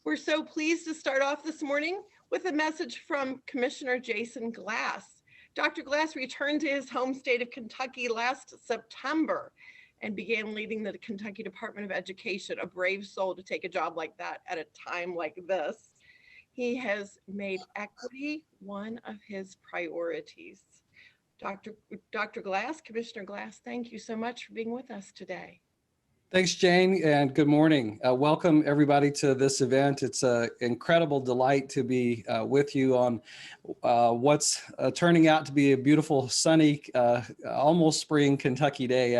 We're so pleased to start off this morning with a message from Commissioner Jason Glass. Dr. Glass returned to his home state of Kentucky last September and began leading the Kentucky Department of Education, a brave soul to take a job like that at a time like this. He has made equity one of his priorities. Dr. Glass, Commissioner Glass, thank you so much for being with us today. Thanks, Jane, and good morning. Welcome, everybody, to this event. It's an incredible delight to be with you on what's turning out to be a beautiful, sunny, almost spring Kentucky day,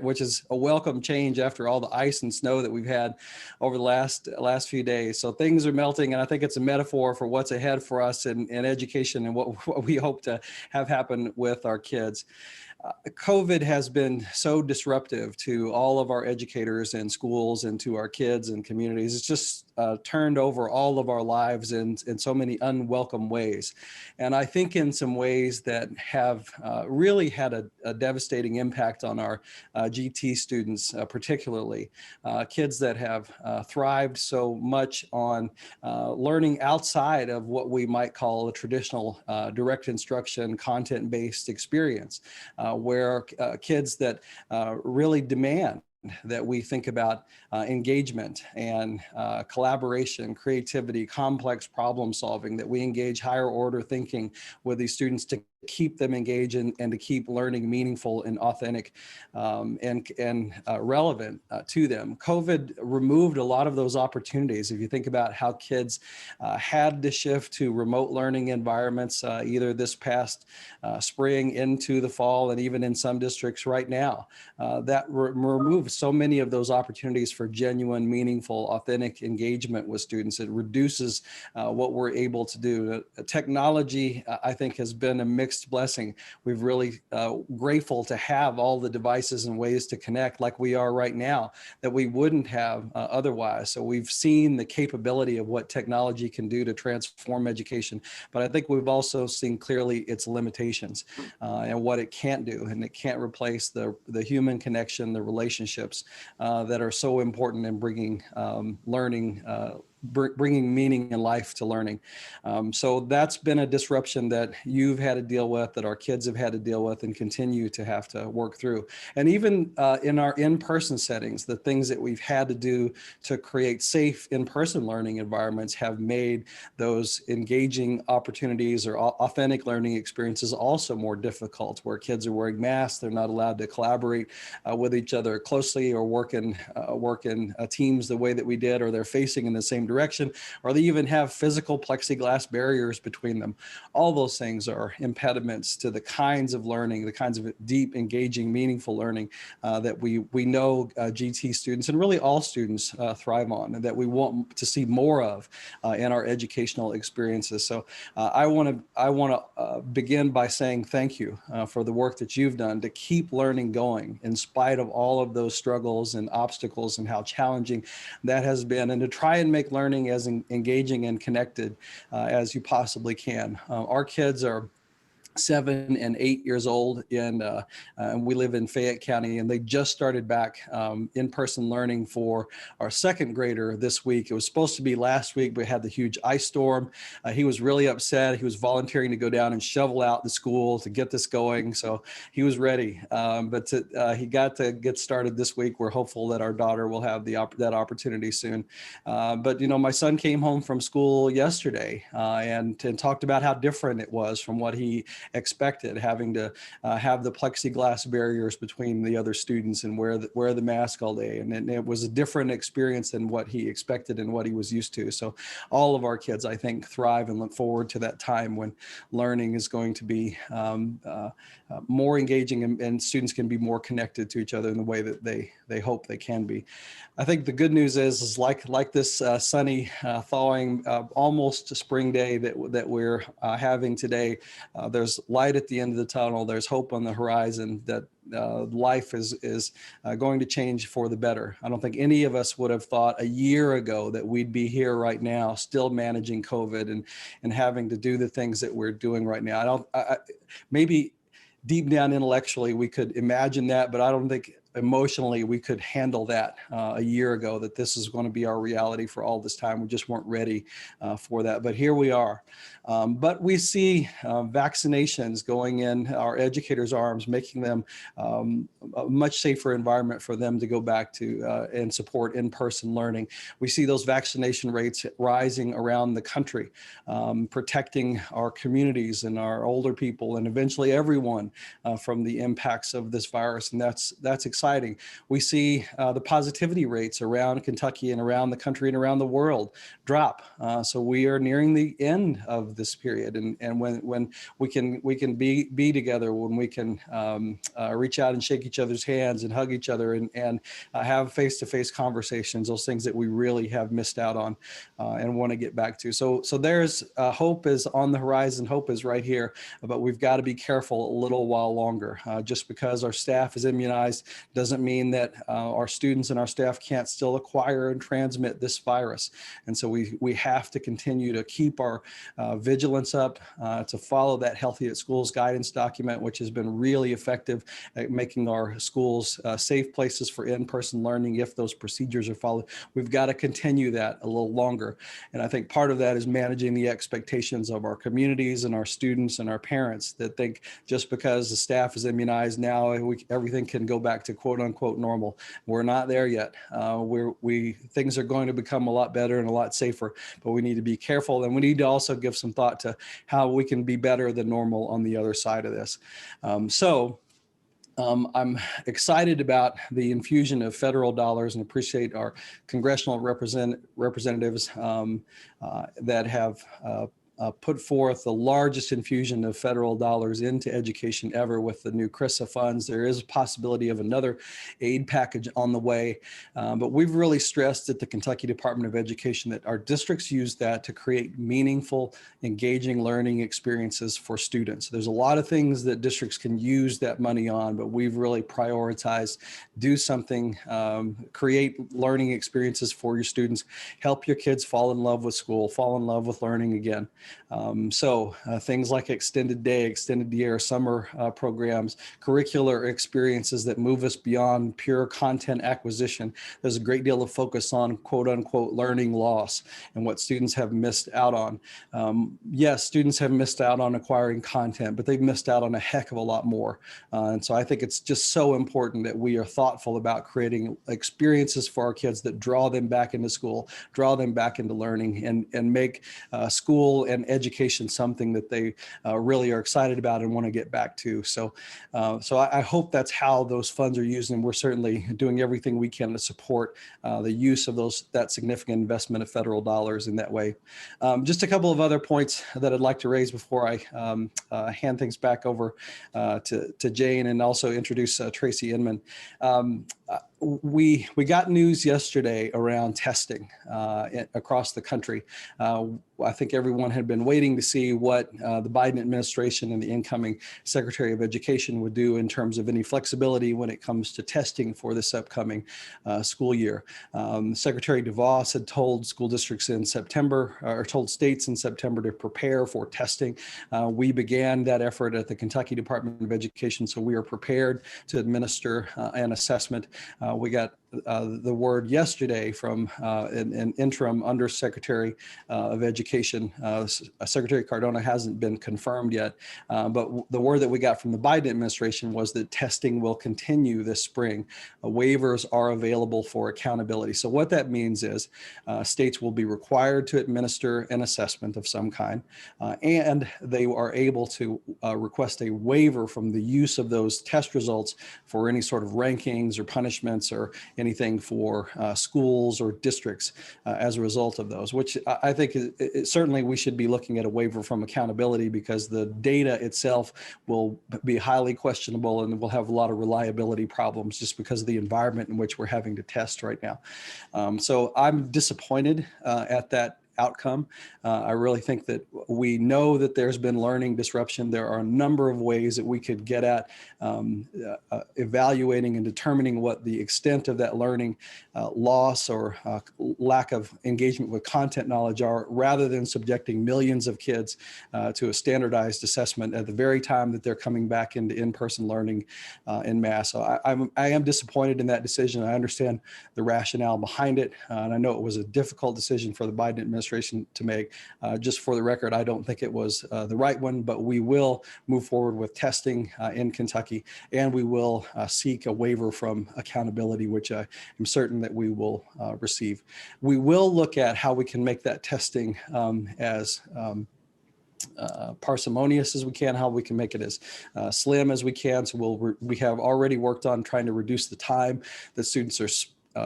which is a welcome change after all the ice and snow that we've had over the last few days. So things are melting, and I think it's a metaphor for what's ahead for us in education and what we hope to have happen with our kids. COVID has been so disruptive to all of our educators and schools and to our kids and communities. It's just turned over all of our lives in so many unwelcome ways. And I think in some ways that have really had a devastating impact on our GT students, particularly kids that have thrived so much on learning outside of what we might call a traditional direct instruction, content-based experience. Where kids that really demand that we think about engagement and collaboration, creativity, complex problem solving, that we engage higher order thinking with these students to keep them engaged and to keep learning meaningful and authentic and relevant to them. COVID removed a lot of those opportunities. If you think about how kids had to shift to remote learning environments, either this past spring into the fall and even in some districts right now, that removed so many of those opportunities for genuine, meaningful, authentic engagement with students. It reduces what we're able to do. Technology, I think, has been a mixed blessing. We've really grateful to have all the devices and ways to connect like we are right now that we wouldn't have otherwise. So we've seen the capability of what technology can do to transform education, but I think we've also seen clearly its limitations and what it can't do, and it can't replace the human connection, the relationships that are so important in bringing learning bringing meaning and life to learning. So that's been a disruption that you've had to deal with, that our kids have had to deal with and continue to have to work through. And even in our in-person settings, the things that we've had to do to create safe in-person learning environments have made those engaging opportunities or authentic learning experiences also more difficult, where kids are wearing masks, they're not allowed to collaborate with each other closely or work in teams the way that we did, or they're facing in the same direction, or they even have physical plexiglass barriers between them. All those things are impediments to the kinds of learning, the kinds of deep, engaging, meaningful learning that we know GT students and really all students thrive on, and that we want to see more of in our educational experiences. So I want to begin by saying thank you for the work that you've done to keep learning going in spite of all of those struggles and obstacles and how challenging that has been, and to try and make learning as engaging and connected as you possibly can. Our kids are 7 and 8 years old, and we live in Fayette County, and they just started back in-person learning for our second grader this week. It was supposed to be last week, but we had the huge ice storm. He was really upset. He was volunteering to go down and shovel out the school to get this going, so he was ready. But he got to get started this week. We're hopeful that our daughter will have that opportunity soon. But you know, my son came home from school yesterday and talked about how different it was from what he expected, having to have the plexiglass barriers between the other students and wear the mask all day. And it was a different experience than what he expected and what he was used to. So all of our kids, I think, thrive and look forward to that time when learning is going to be more engaging and students can be more connected to each other in the way that they hope they can be. I think the good news is like this sunny, thawing, almost spring day that we're having today. There's light at the end of the tunnel. There's hope on the horizon that life is going to change for the better. I don't think any of us would have thought a year ago that we'd be here right now, still managing COVID and having to do the things that we're doing right now. Maybe deep down intellectually we could imagine that, but I don't think emotionally we could handle that a year ago, that this is going to be our reality for all this time. We just weren't ready for that, but here we are. But we see vaccinations going in our educators' arms, making them a much safer environment for them to go back to and support in-person learning. We see those vaccination rates rising around the country, protecting our communities and our older people and eventually everyone from the impacts of this virus, and that's exciting. We see the positivity rates around Kentucky and around the country and around the world drop. So we are nearing the end of this period, and when we can be together, when we can reach out and shake each other's hands and hug each other and have face-to-face conversations, those things that we really have missed out on and want to get back to. So there's hope is on the horizon. Hope is right here, but we've got to be careful a little while longer. Just because our staff is immunized doesn't mean that our students and our staff can't still acquire and transmit this virus. And so we have to continue to keep our vigilance up, to follow that Healthy at Schools guidance document, which has been really effective at making our schools safe places for in-person learning if those procedures are followed. We've got to continue that a little longer. And I think part of that is managing the expectations of our communities and our students and our parents that think just because the staff is immunized now, everything can go back to quote unquote normal. We're not there yet. Things are going to become a lot better and a lot safer, but we need to be careful, and we need to also give some thought to how we can be better than normal on the other side of this. I'm excited about the infusion of federal dollars and appreciate our congressional representatives that have put forth the largest infusion of federal dollars into education ever with the new CRRSA funds. There is a possibility of another aid package on the way, but we've really stressed at the Kentucky Department of Education that our districts use that to create meaningful, engaging learning experiences for students. There's a lot of things that districts can use that money on, but we've really prioritized do something, create learning experiences for your students, help your kids fall in love with school, fall in love with learning again. Things like extended day, extended year, summer programs, curricular experiences that move us beyond pure content acquisition. There's a great deal of focus on quote unquote learning loss and what students have missed out on. Yes, students have missed out on acquiring content, but they've missed out on a heck of a lot more. And so I think it's just so important that we are thoughtful about creating experiences for our kids that draw them back into school, draw them back into learning, and make school and education something that they really are excited about and want to get back to. So I hope that's how those funds are used, and we're certainly doing everything we can to support the use of that significant investment of federal dollars in that way. Just a couple of other points that I'd like to raise before I hand things back over to Jane and also introduce Tracy Inman. We got news yesterday around testing across the country. I think everyone had been waiting to see what the Biden administration and the incoming Secretary of Education would do in terms of any flexibility when it comes to testing for this upcoming school year. Secretary DeVos had told school districts in September, or told states in September, to prepare for testing. We began that effort at the Kentucky Department of Education, so we are prepared to administer an assessment. We got the word yesterday from an interim Undersecretary of Education. Secretary Cardona hasn't been confirmed yet, but the word that we got from the Biden administration was that testing will continue this spring. Waivers are available for accountability. So what that means is states will be required to administer an assessment of some kind, and they are able to request a waiver from the use of those test results for any sort of rankings or punishments or anything for schools or districts as a result of those, which I think certainly we should be looking at a waiver from accountability, because the data itself will be highly questionable and will have a lot of reliability problems just because of the environment in which we're having to test right now. So I'm disappointed at that outcome. I really think that we know that there's been learning disruption. There are a number of ways that we could get at evaluating and determining what the extent of that learning loss or lack of engagement with content knowledge are, rather than subjecting millions of kids to a standardized assessment at the very time that they're coming back into in-person learning en masse. So I am disappointed in that decision. I understand the rationale behind it, and I know it was a difficult decision for the Biden administration to make. Just for the record, I don't think it was the right one, but we will move forward with testing in Kentucky, and we will seek a waiver from accountability, which I am certain that we will receive. We will look at how we can make that testing as parsimonious as we can, how we can make it as slim as we can. So we have already worked on trying to reduce the time that students are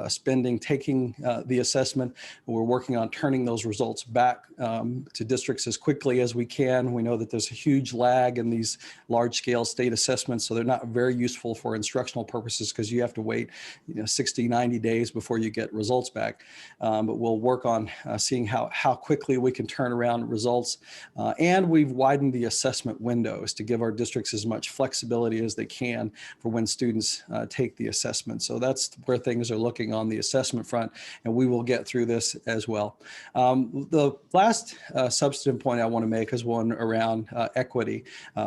spending taking the assessment. We're working on turning those results back to districts as quickly as we can. We know that there's a huge lag in these large-scale state assessments, so they're not very useful for instructional purposes because you have to wait 60, 90 days before you get results back. But we'll work on seeing how quickly we can turn around results. And we've widened the assessment windows to give our districts as much flexibility as they can for when students take the assessment. So that's where things are looking on the assessment front, and we will get through this as well. The last substantive point I want to make is one around equity.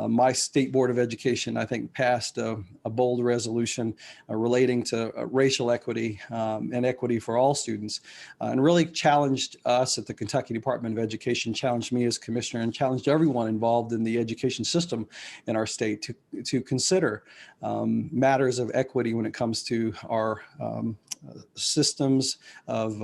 My state board of education, I think, passed a bold resolution relating to racial equity and equity for all students, and really challenged us at the Kentucky Department of Education, challenged me as commissioner, and challenged everyone involved in the education system in our state to consider matters of equity when it comes to our systems of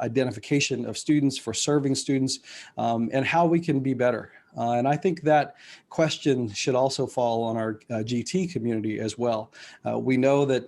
identification of students, for serving students, and how we can be better. And I think that question should also fall on our GT community as well. We know that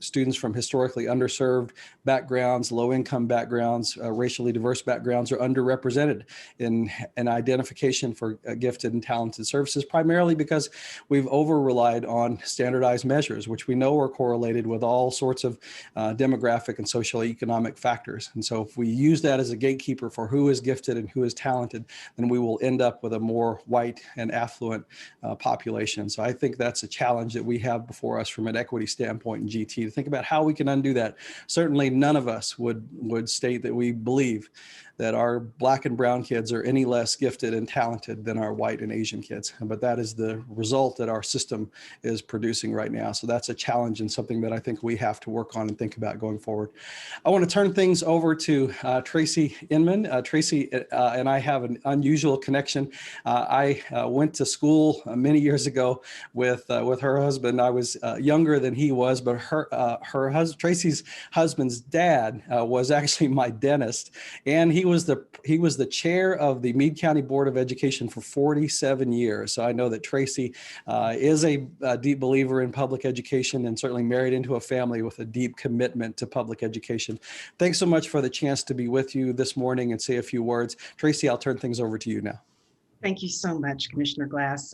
students from historically underserved backgrounds, low-income backgrounds, racially diverse backgrounds are underrepresented in an identification for gifted and talented services, primarily because we've over-relied on standardized measures, which we know are correlated with all sorts of demographic and socioeconomic factors. And so if we use that as a gatekeeper for who is gifted and who is talented, then we will end up with a more white and affluent population. So I think that's a challenge that we have before us from an equity standpoint in GT, to think about how we can undo that. Certainly none of us would state that we believe that our Black and brown kids are any less gifted and talented than our white and Asian kids. But that is the result that our system is producing right now. So that's a challenge and something that I think we have to work on and think about going forward. I want to turn things over to Tracy Inman. Tracy and I have an unusual connection. I went to school many years ago with her husband. I was younger than he was, but Tracy's husband's dad was actually my dentist, and he was the chair of the Meade County Board of Education for 47 years. So I know that Tracy is a deep believer in public education, and certainly married into a family with a deep commitment to public education. Thanks so much for the chance to be with you this morning and say a few words. Tracy, I'll turn things over to you now. Thank you so much, Commissioner Glass.